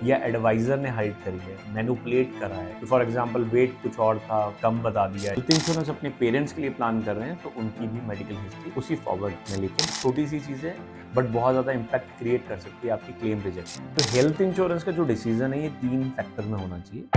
या एडवाइजर ने हाइड करी है, मैनिपुलेट करा है, फॉर एग्जाम्पल वेट कुछ और था, कम बता दिया। हेल्थ इंश्योरेंस अपने पेरेंट्स के लिए प्लान कर रहे हैं तो उनकी भी मेडिकल हिस्ट्री उसी फॉरवर्ड में, लेकिन छोटी सी चीज़ है बट बहुत ज़्यादा इम्पैक्ट क्रिएट कर सकती है आपकी क्लेम रिजेक्शन। तो हेल्थ इंश्योरेंस का जो डिसीजन है ये 3 फैक्टर में होना चाहिए।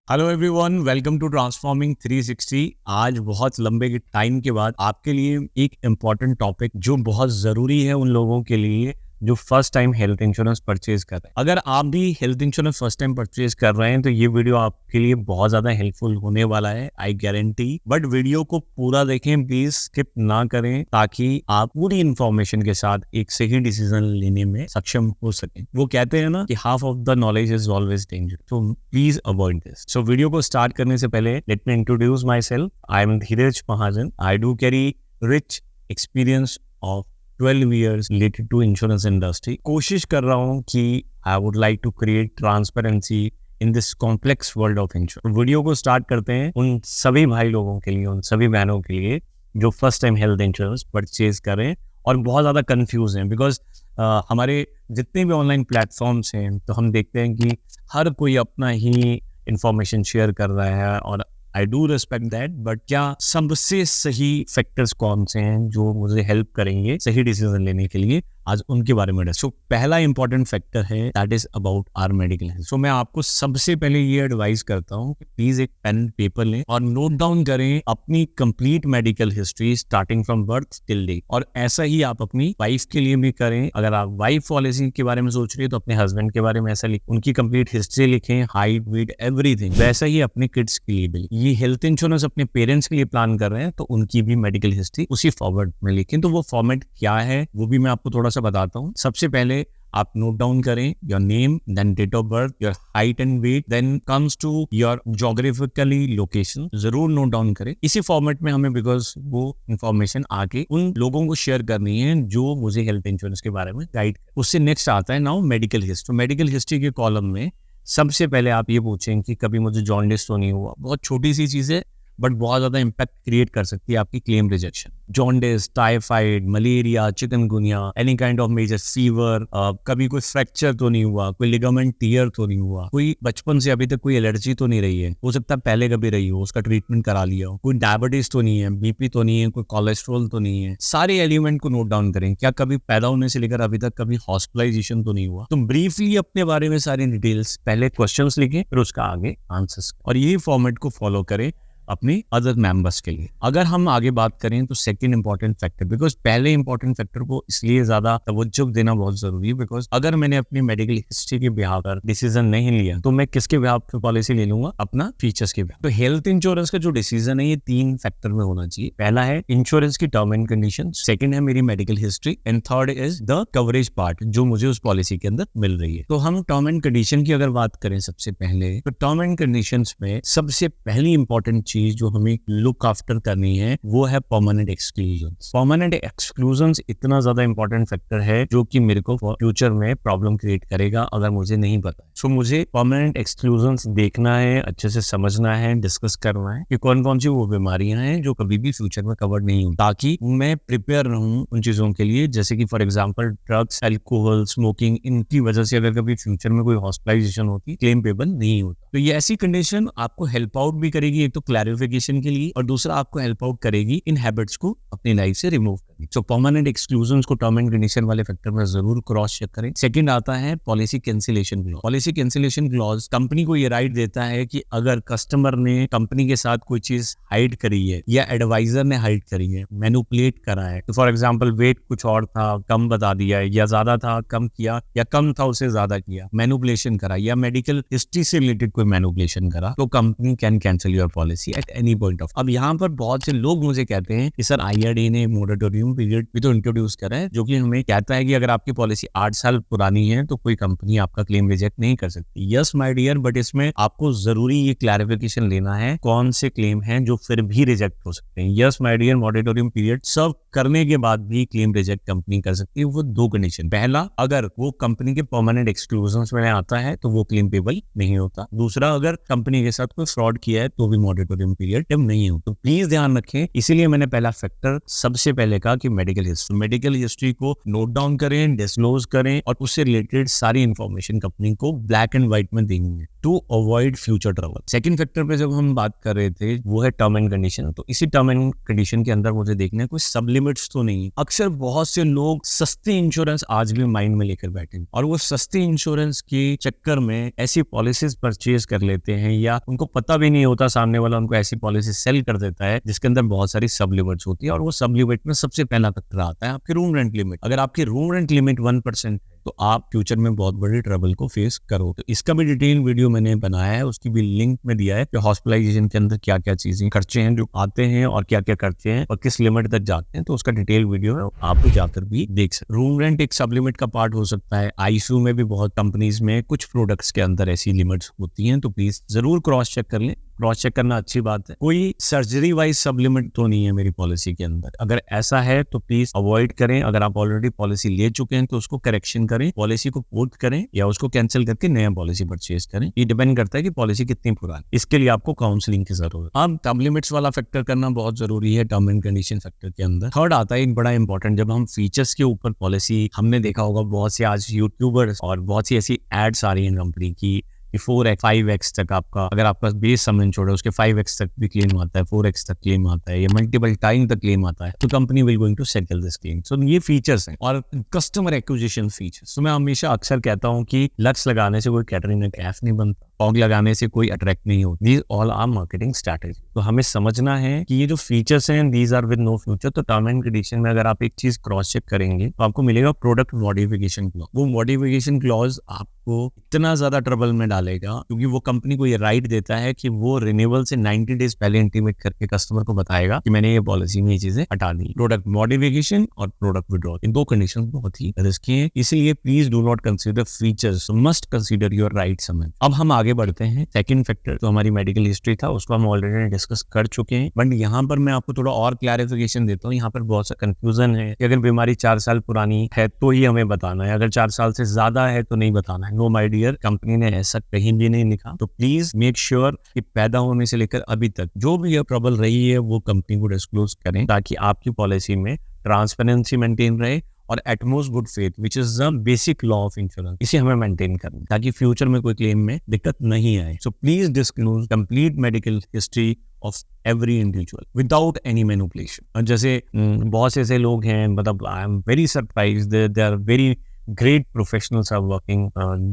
Hello everyone, welcome to transforming 360। आज बहुत लंबे टाइम के बाद आपके लिए एक इम्पॉर्टेंट टॉपिक जो बहुत ज़रूरी है उन लोगों के लिए जो first time health insurance purchase कर रहे हैं। अगर आप भी health insurance first time purchase कर रहे हैं तो ये वीडियो आपके लिए बहुत ज़्यादा हेल्पफुल होने वाला है, आई गारंटी। बट वीडियो को पूरा देखें, प्लीज स्किप ना करें, ताकि आप पूरी इंफॉर्मेशन के साथ एक सही डिसीजन लेने में सक्षम हो सकें। वो कहते हैं ना कि half of the knowledge is always danger, तो please avoid this. So video को स्टार्ट करने से पहले let me introduce myself. I am Dheeraj Mahajan. I do carry rich experience of 12 years related to insurance industry। कोशिश कर रहा हूँ कि I would like to create transparency in this complex world of insurance। Video को start करते हैं उन सभी भाई लोगों के लिए, उन सभी बहनों के लिए जो first time health insurance purchase करें और बहुत ज़्यादा कंफ्यूज हैं। बिकॉज हमारे जितने भी ऑनलाइन प्लेटफॉर्म्स हैं तो हम देखते हैं कि हर कोई अपना ही इंफॉर्मेशन शेयर कर रहा है और I do respect that, but क्या सबसे सही फैक्टर्स कौन से हैं जो मुझे हेल्प करेंगे सही डिसीजन लेने के लिए, आज उनके बारे में। सो पहला इंपॉर्टेंट फैक्टर है that is about our medical health. So मैं आपको सबसे पहले ये एडवाइस करता हूँ कि प्लीज एक पेन पेपर लें और नोट डाउन करें अपनी complete medical history starting from birth till death. और ऐसा ही आप अपनी वाइफ के लिए भी करें। अगर आप वाइफ पॉलिसी के बारे में सोच रही है तो अपने हस्बैंड के बारे में ऐसा लिखें, उनकी कंप्लीट हिस्ट्री लिखें, हाइट, वेट, एवरीथिंग। वैसा ही अपने किड्स के लिए भी। ये हेल्थ इंश्योरेंस अपने पेरेंट्स के लिए प्लान कर रहे हैं तो उनकी भी मेडिकल हिस्ट्री उसी फॉर्मेट में लिखें। तो वो फॉर्मेट क्या है वो भी मैं आपको थोड़ा सा बताता हूँ। सबसे पहले आप नोट डाउन करें your name, then date of birth, your height and weight, then comes to your geographically location. जरूर नोट डाउन करें इसी फॉर्मेट में हमें, बिकॉज वो इंफॉर्मेशन आगे उन लोगों को शेयर करनी है जो मुझे हेल्थ इंश्योरेंस के बारे में गाइड। उससे नेक्स्ट आता है now medical history. Medical history के कॉलम में सबसे पहले आप ये पूछें कि कभी मुझे जॉन्डिस तो नहीं हुआ। बहुत छोटी सी चीज है बट बहुत ज्यादा इम्पैक्ट क्रिएट कर सकती है आपकी claim rejection. Jaundice, typhoid, malaria, chikungunya, any kind of major fever, कभी कोई फ्रैक्चर तो नहीं हुआ, कोई लिगामेंट टियर तो नहीं हुआ, कोई बचपन से अभी तक कोई एलर्जी तो नहीं रही है, हो सकता है पहले कभी रही हो, उसका ट्रीटमेंट करा लिया हो, कोई डायबिटीज तो नहीं है, बीपी तो नहीं है, कोई कोलेस्ट्रॉल तो नहीं है। सारे एलिमेंट को नोट डाउन करें। क्या कभी पैदा होने से लेकर अभी तक कभी हॉस्पिटलाइजेशन तो नहीं हुआ। तो ब्रीफली अपने बारे में सारी डिटेल्स, पहले क्वेश्चंस लिखें फिर उसका आगे आंसर्स, और यही फॉर्मेट को फॉलो करें अपने अदर मेंबर्स के लिए। अगर हम आगे बात करें तो सेकंड इंपॉर्टेंट फैक्टर, बिकॉज पहले इंपॉर्टेंट फैक्टर को इसलिए ज्यादा तवज्जो देना बहुत जरूरी है, बिकॉज अगर मैंने अपनी मेडिकल हिस्ट्री के बिहाव पर डिसीजन नहीं लिया तो मैं किसके बिहाव पे पॉलिसी ले लूंगा, अपना फीचर्स के बिहाव। तो हेल्थ इंश्योरेंस का जो डिसीजन है ये 3 फैक्टर में होना चाहिए। पहला है इंश्योरेंस की टर्म एंड कंडीशन, सेकंड है मेरी medical history, and third is the coverage part जो मुझे उस पॉलिसी के अंदर मिल रही है। तो हम टर्म एंड कंडीशन की अगर बात करें सबसे पहले, तो टर्म एंड कंडीशन में सबसे पहली इंपॉर्टेंट चीज जो हमें लुक आफ्टर करनी है वो है परमानेंट एक्सक्लूजन्स। परमानेंट एक्सक्लूजन्स इतना ज्यादा इंपॉर्टेंट फैक्टर है जो कि मेरे को फ्यूचर में प्रॉब्लम क्रिएट करेगा अगर मुझे नहीं पता। सो मुझे परमानेंट एक्सक्लूजन्स देखना है, अच्छे से समझना है, डिस्कस करना है कि कौन कौन सी वो बीमारियां हैं जो कभी भी फ्यूचर में कवर नहीं होंगी, ताकि मैं प्रिपेयर रहूं उन चीजों के लिए। जैसे कि for example drugs, alcohol, smoking, इनकी वजह से अगर कभी फ्यूचर में कोई हॉस्पिटलाइजेशन होती, क्लेम पेबल नहीं होता। तो ये ऐसी कंडीशन आपको हेल्प आउट भी करेगी, एक तो क्लैरिफिकेशन के लिए, और दूसरा आपको हेल्प आउट करेगी इन हैबिट्स को अपनी लाइफ से रिमूव करने। सो परमानेंट एक्सक्लूजन्स को टर्म एंड कंडीशन वाले फैक्टर में जरूर क्रॉस चेक करें। सेकंड आता है policy cancellation clause. Policy cancellation clause company को ये राइट देता है कि अगर कस्टमर ने कंपनी के साथ कोई चीज हाइड करी है या एडवाइजर ने हाइड करी है, मैनिपुलेट करा है, तो फॉर एग्जाम्पल वेट कुछ और था, कम बता दिया, या ज्यादा था कम किया, या कम था उसे ज्यादा किया, मैनिपुलेशन करा, या मेडिकल हिस्ट्री से रिलेटेड कोई मैनिपुलेशन करा, तो company can cancel your policy at any point of. अब यहाँ पर बहुत से लोग मुझे कहते हैं कि सर IRDAI ने मोरेटोरियम पीरियड भी तो इंट्रोड्यूस करा है, जो कि हमें कहता है कि अगर आपकी पॉलिसी 8 साल पुरानी है तो कोई कंपनी आपका क्लेम रिजेक्ट नहीं कर सकती। यस माय डियर, बट इसमें आपको जरूरी ये क्लैरिफिकेशन लेना है कौन से क्लेम हैं जो फिर भी रिजेक्ट हो सकते हैं। Yes my dear, moratorium period serve करने के बाद भी क्लेम रिजेक्ट कंपनी कर सकती है। वो 2 कंडीशन, पहला अगर वो कंपनी के परमानेंट एक्सक्लूजन्स में आता है तो वो क्लेम पेबल नहीं होता। दूसरा, अगर कंपनी के साथ कोई फ्रॉड किया है तो भी मोरेटोरियम मॉनिटरिंग पीरियड जब नहीं हो। तो प्लीज ध्यान रखें, इसीलिए मैंने पहला फैक्टर सबसे पहले कहा कि मेडिकल हिस्ट्री। मेडिकल हिस्ट्री को नोट डाउन करें, डिस्क्लोज करें और उससे रिलेटेड सारी इंफॉर्मेशन कंपनी को ब्लैक एंड व्हाइट में देंगे to avoid future trouble. Second factor पे जब हम बात कर रहे थे वो है टर्म एंड कंडीशन। तो इसी टर्म एंड कंडीशन के अंदर मुझे देखना है कोई सब लिमिट्स तो नहीं है। अक्सर बहुत से लोग सस्ती इंश्योरेंस आज भी माइंड में लेकर बैठे हैं और वो सस्ती इंश्योरेंस के चक्कर में ऐसी पॉलिसीज परचेज कर लेते हैं या उनको पता भी नहीं होता, सामने वाला उनको ऐसी पॉलिसी सेल कर देता है जिसके अंदर बहुत सारी सब लिमिट्स होती है। और वो सब लिमिट में सबसे पहला फैक्टर आता है आपकी रूम रेंट लिमिट। अगर आपकी रूम रेंट लिमिट 1% है तो आप फ्यूचर में बहुत बड़ी ट्रबल को फेस करो। तो इसका भी डिटेल वीडियो मैंने बनाया है, उसकी भी लिंक में दिया है कि हॉस्पिटलाइजेशन के अंदर क्या क्या चीजें खर्चे हैं जो आते हैं और क्या क्या खर्चे हैं और किस लिमिट तक जाते हैं। तो उसका डिटेल वीडियो है, आप जाकर भी देख सकते। रूम रेंट एक सब लिमिट का पार्ट हो सकता है। आईसीयू में भी बहुत कंपनीज में कुछ प्रोडक्ट्स के अंदर ऐसी लिमिट्स होती हैं, तो प्लीज जरूर क्रॉस चेक कर लें। क्रॉस चेक करना अच्छी बात है। कोई सर्जरी वाइज सब लिमिट तो नहीं है मेरी पॉलिसी के अंदर। अगर ऐसा है तो प्लीज अवॉइड करें। अगर आप ऑलरेडी पॉलिसी ले चुके हैं तो उसको करेक्शन करें, पॉलिसी को पोर्ट करें या उसको कैंसिल करके नया पॉलिसी परचेज करें। ये डिपेंड करता है कि पॉलिसी कितनी पुरानी। इसके लिए आपको काउंसलिंग की जरूरत है। अब टर्म लिमिट्स वाला फैक्टर करना बहुत जरूरी है टर्म एंड कंडीशन फैक्टर के अंदर। थर्ड आता है एक बड़ा इंपॉर्टेंट, जब हम फीचर्स के ऊपर पॉलिसी, हमने देखा होगा बहुत से आज यूट्यूबर्स और बहुत सी ऐसी एड्स आ रही है कंपनी की 4x 5x तक आपका, अगर आपका बेस सम इंश्योर्ड है उसके 5x तक भी क्लेम आता है, 4x तक क्लेम आता है या मल्टीपल टाइम तक क्लेम आता है, तो company will going to settle this claim. So ये फीचर्स हैं। और कस्टमर एक्विजिशन फीचर्स, तो मैं हमेशा अक्सर कहता हूँ कि लक्स लगाने से कोई कैटरिंग कैफ नहीं बनता, फॉग लगाने से कोई अट्रैक्ट नहीं होती। These all are marketing strategy. तो हमें समझना है कि ये जो फीचर्स हैं these are with no future. तो टर्म एंड कंडीशन में अगर आप एक चीज क्रॉस चेक करेंगे तो आपको मिलेगा प्रोडक्ट मॉडिफिकेशन क्लॉज। वो मॉडिफिकेशन क्लॉज आपको इतना ज्यादा ट्रबल में डालेगा क्योंकि वो कंपनी को ये राइट देता है कि वो रिन्यूअल से 90 डेज पहले इंटीमेट करके कस्टमर को बताएगा कि मैंने ये पॉलिसी में ये चीजें हटा दी। प्रोडक्ट मॉडिफिकेशन और प्रोडक्ट विड्रॉल, इन दो कंडीशन बहुत ही रिस्की है, इसलिए please do not consider features, must consider your right समय। अब हम आगे बढ़ते हैं। सेकंड फैक्टर तो हमारी मेडिकल हिस्ट्री था, उसको हम ऑलरेडी डिस्कस कर चुके हैं, बट यहाँ पर मैं आपको थोड़ा और क्लैरिफिकेशन देता हूँ। यहाँ पर बहुत सा कंफ्यूजन है कि अगर बीमारी 4 साल पुरानी है तो ही हमें बताना है, अगर 4 साल से ज्यादा है तो नहीं बताना है। नो माय डियर, कंपनी ने ऐसा कहीं भी नहीं लिखा। तो प्लीज मेक श्योर कि पैदा होने से लेकर अभी तक जो भी ये ट्रबल रही है वो कंपनी को डिस्क्लोज करें ताकि आपकी पॉलिसी में ट्रांसपेरेंसी मेंटेन रहे और utmost good faith which is the basic law of insurance, इसे हमें मेंटेन करना है ताकि फ्यूचर में कोई क्लेम में दिक्कत नहीं आए। So please disclose complete medical history of every individual without any manipulation. जैसे बहुत से ऐसे लोग हैं, मतलब I am very surprise, they are very great professionals are working,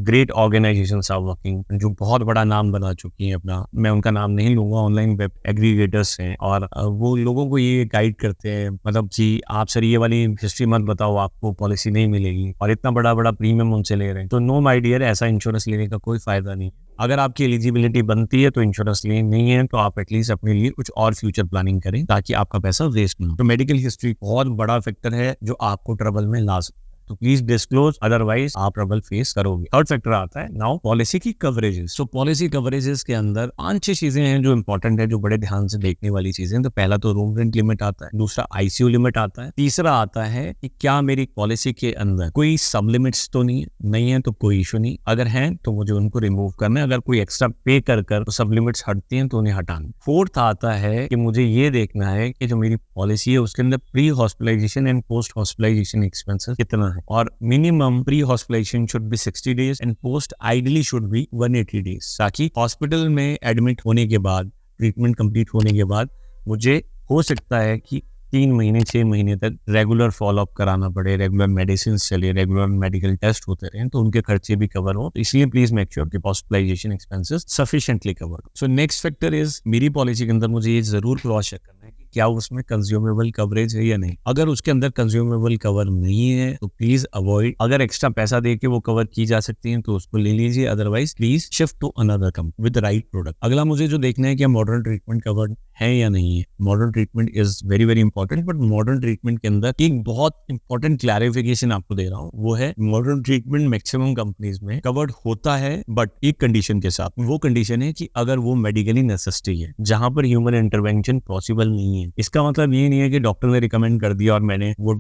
great organisations are working, जो बहुत बड़ा नाम बना चुकी हैं अपना। मैं उनका नाम नहीं लूंगा, ऑनलाइन वेब एग्रीगेटर्स हैं और वो लोगों को ये गाइड करते हैं, मतलब जी आप सर ये वाली हिस्ट्री मत बताओ, आपको पॉलिसी नहीं मिलेगी, और इतना बड़ा बड़ा प्रीमियम उनसे ले रहे हैं। तो नो माय डियर, ऐसा इंश्योरेंस लेने का कोई फायदा नहीं। अगर आपकी एलिजिबिलिटी बनती है तो इंश्योरेंस लेनी नहीं है तो आप एटलीस्ट अपने लिए कुछ और फ्यूचर प्लानिंग करें ताकि आपका पैसा वेस्ट ना हो। तो मेडिकल हिस्ट्री बहुत बड़ा फैक्टर है जो आपको ट्रबल में ला सकता है, तो प्लीज डिस्क्लोज, अदरवाइज आप ट्रबल फेस करोगे। थर्ड फैक्टर आता है नाउ पॉलिसी की कवरेजेस। तो पॉलिसी कवरेजेस के अंदर 5-6 चीजें हैं जो इंपॉर्टेंट है, जो बड़े ध्यान से देखने वाली चीजें। तो पहला तो रूम रेंट लिमिट आता है, दूसरा आईसीयू लिमिट आता है, तीसरा आता है कि क्या मेरी पॉलिसी के अंदर कोई सब लिमिट्स तो नहीं है तो कोई इशू नहीं, अगर है तो मुझे उनको रिमूव करना है, अगर कोई एक्स्ट्रा पे कर तो सब लिमिट्स हटती हैं तो उन्हें हटाना। फोर्थ आता है कि मुझे ये देखना है कि जो मेरी पॉलिसी है उसके अंदर pre hospitalisation and post hospitalisation expenses कितना है, और minimum pre hospitalisation should be 60 days and post ideally should be 180 days, ताकि हॉस्पिटल में एडमिट होने के बाद, ट्रीटमेंट कंप्लीट होने के बाद मुझे हो सकता है कि 3 महीने 6 महीने तक रेगुलर फॉलोअप कराना पड़े, रेगुलर मेडिसिन चले, रेगुलर मेडिकल टेस्ट होते रहे, तो उनके खर्चे भी कवर हो। तो इसलिए प्लीज मेक श्योर कि हॉस्पिटलाइजेशन एक्सपेंसेस सफिशिएंटली कवर हो। सो नेक्स्ट फैक्टर इज, मेरी पॉलिसी के अंदर मुझे ये जरूर क्रॉस चेक करना है कि क्या उसमें कंज्यूमेबल कवरेज है या नहीं। अगर उसके अंदर कंज्यूमेबल कवर नहीं है तो प्लीज अवॉइड। अगर एक्स्ट्रा पैसा देके वो कवर की जा सकती है तो उसको ले लीजिए, otherwise please shift to another company with right product. अगला मुझे जो देखना है कि मॉडर्न ट्रीटमेंट कवर्ड है या नहीं है। Modern treatment is very very important, but modern treatment के अंदर एक बहुत इंपॉर्टेंट क्लैरिफिकेशन आपको दे रहा हूँ, वो है मॉडर्न ट्रीटमेंट मैक्सिमम कंपनीज में कवर्ड होता है, बट एक कंडीशन के साथ। वो कंडीशन है कि अगर वो मेडिकली नेसेसिटी है, जहां पर ह्यूमन इंटरवेंशन पॉसिबल नहीं नहीं है। इसका मतलब ये नहीं है कि डॉक्टर ने रिकमेंड कर दिया और मैंने वो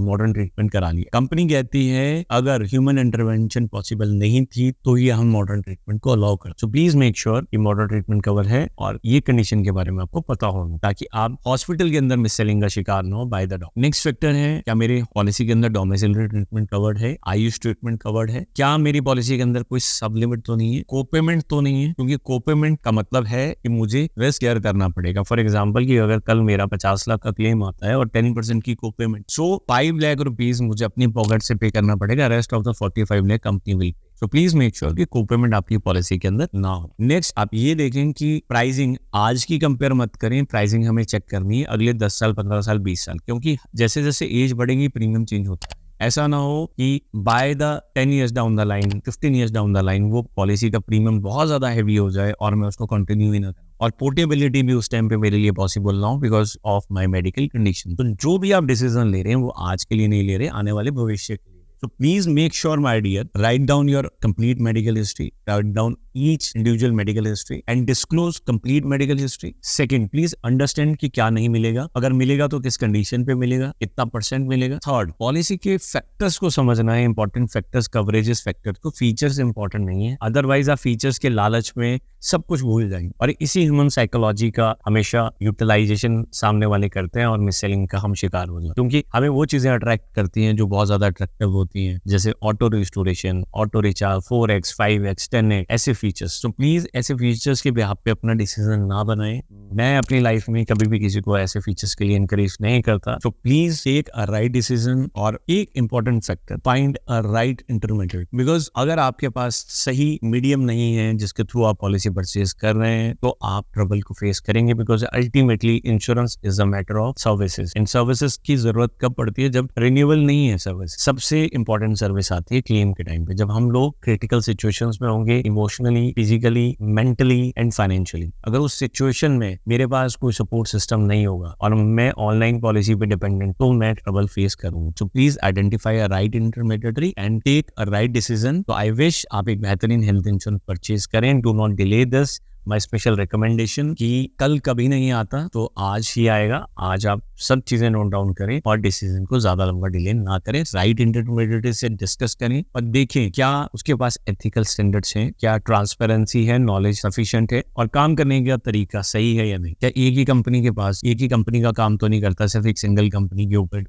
मॉडर्न ट्रीटमेंट करा लिया। कंपनी कहती है अगर ह्यूमन इंटरवेंशन पॉसिबल नहीं थी तो ये हम मॉडर्न ट्रीटमेंट को अलाउ कर। सो प्लीज मेक श्योर कि मॉडर्न ट्रीटमेंट कवर है और ये कंडीशन के बारे में आपको पता होगा, ताकि आप हॉस्पिटल के अंदर मिस सेलिंग का शिकार ना हो by the doctor. Next factor है, क्या मेरे पॉलिसी के अंदर डोमिसाइलरी ट्रीटमेंट कवर्ड है, आयुष ट्रीटमेंट कवर्ड है, क्या मेरी पॉलिसी के अंदर कोई सब लिमिट तो नहीं है, कोपेमेंट तो नहीं है, क्योंकि कोपेमेंट का मतलब है कि मुझे रिस्क केयर करना पड़ेगा। फॉर एग्जाम्पल कि अगर कल मेरा 50 लाख का क्लेम आता है और 10% की कोपेमेंट, सो 5 लाख रुपीज मुझे अपनी पॉकेट से पे करना पड़ेगा, rest of the 45 lakh company will. तो प्लीज मेक श्योर कि कोपेमेंट आपकी पॉलिसी के अंदर ना हो। नेक्स्ट आप ये देखें कि प्राइसिंग आज की कंपेयर मत करें, प्राइसिंग हमें चेक करनी है अगले 10 साल, 15 साल, 20 साल, क्योंकि जैसे जैसे एज बढ़ेगी प्रीमियम चेंज होता है। ऐसा ना हो कि by the 10 years down the line, 15 years down the line वो पॉलिसी का प्रीमियम बहुत ज्यादा हैवी हो जाए और मैं उसको कंटिन्यू ही ना करूं, और पोर्टेबिलिटी भी उस टाइम पे मेरे लिए पॉसिबल ना हो because of my medical condition. तो जो भी आप डिसीजन ले रहे हैं वो आज के लिए नहीं ले रहे, आने वाले भविष्य के लिए। So please make sure, my dear, write down your complete medical history, write down each individual medical history and disclose complete medical history. Second, please understand कि क्या नहीं मिलेगा, अगर मिलेगा तो किस कंडीशन पे मिलेगा, कितना % मिलेगा। थर्ड, पॉलिसी के फैक्टर्स को समझना है, इंपॉर्टेंट फैक्टर्स, कवरेजेस फैक्टर को, फीचर्स इंपॉर्टेंट नहीं है, अदरवाइज आप फीचर्स के लालच में सब कुछ भूल जाएंगे और इसी ह्यूमन साइकोलॉजी का हमेशा यूटिलाइजेशन सामने वाले करते हैं और मिस सेलिंग का हम शिकार हो जाते, क्योंकि हमें वो चीजें अट्रैक्ट करती हैं जो बहुत ज्यादा अट्रैक्टिव होती हैं, जैसे auto restoration, auto recharge, 4x, 5x, 10x, ऐसे फीचर्स। तो प्लीज ऐसे फीचर्स के बिहाफ पे अपना डिसीजन ना बनाएं। मैं अपनी लाइफ में कभी भी किसी को ऐसे फीचर्स के लिए इनकरेज नहीं करता। तो please take a right decision और एक important factor, find a right intermediate, because अगर आपके पास सही मीडियम नहीं है जिसके थ्रू आप पॉलिसी परचेज कर रहे हैं तो आप ट्रबल को फेस करेंगे, because ultimately insurance is a matter of services. In services की जरूरत कब पड़ती है? जब रिन्यूअल नहीं है सर्विस। सबसे इंपॉर्टेंट सर्विस आती है क्लेम के टाइम पे, जब हम लोग क्रिटिकल सिचुएशंस में होंगे, emotionally, physically, mentally and financially. अगर उस सिचुएशन में मेरे पास कोई सपोर्ट सिस्टम नहीं होगा और मैं ऑनलाइन पॉलिसी पे डिपेंडेंट, तो मैं ट्रबल फेस करूंगा। So please identify a right intermediary and take a right decision. तो आई विश आप एक बेहतरीन हेल्थ इंश्योरेंस परचेज करें। Do not delay this. My special recommendation कि कल कभी नहीं आता तो आज ही आएगा। आज आप सब चीजें नोट डाउन करें और डिसीजन को ज्यादा लंबा डिले ना करें। राइट इंटरमीडिएट से डिस्कस करें और देखें क्या उसके पास एथिकल स्टैंडर्ड्स हैं, क्या ट्रांसपेरेंसी है, नॉलेज सफिशिएंट है और काम करने का तरीका सही है या नहीं। क्या एक ही कंपनी के पास एक ही कंपनी का काम तो नहीं करता, सिर्फ एक सिंगल कंपनी के ऊपर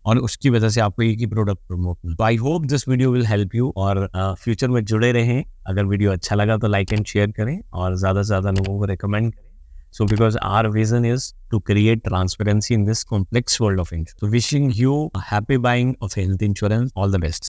और उसकी वजह से आपको एक ही प्रोडक्ट प्रमोट करना। तो I hope this video will help you और फ्यूचर में जुड़े रहें। अगर वीडियो अच्छा लगा तो लाइक एंड शेयर करें और ज्यादा से ज्यादा लोगों को रिकमेंड करें। So because our vision is to create transparency in this complex world of insurance. So wishing you a happy buying of health insurance. All the best.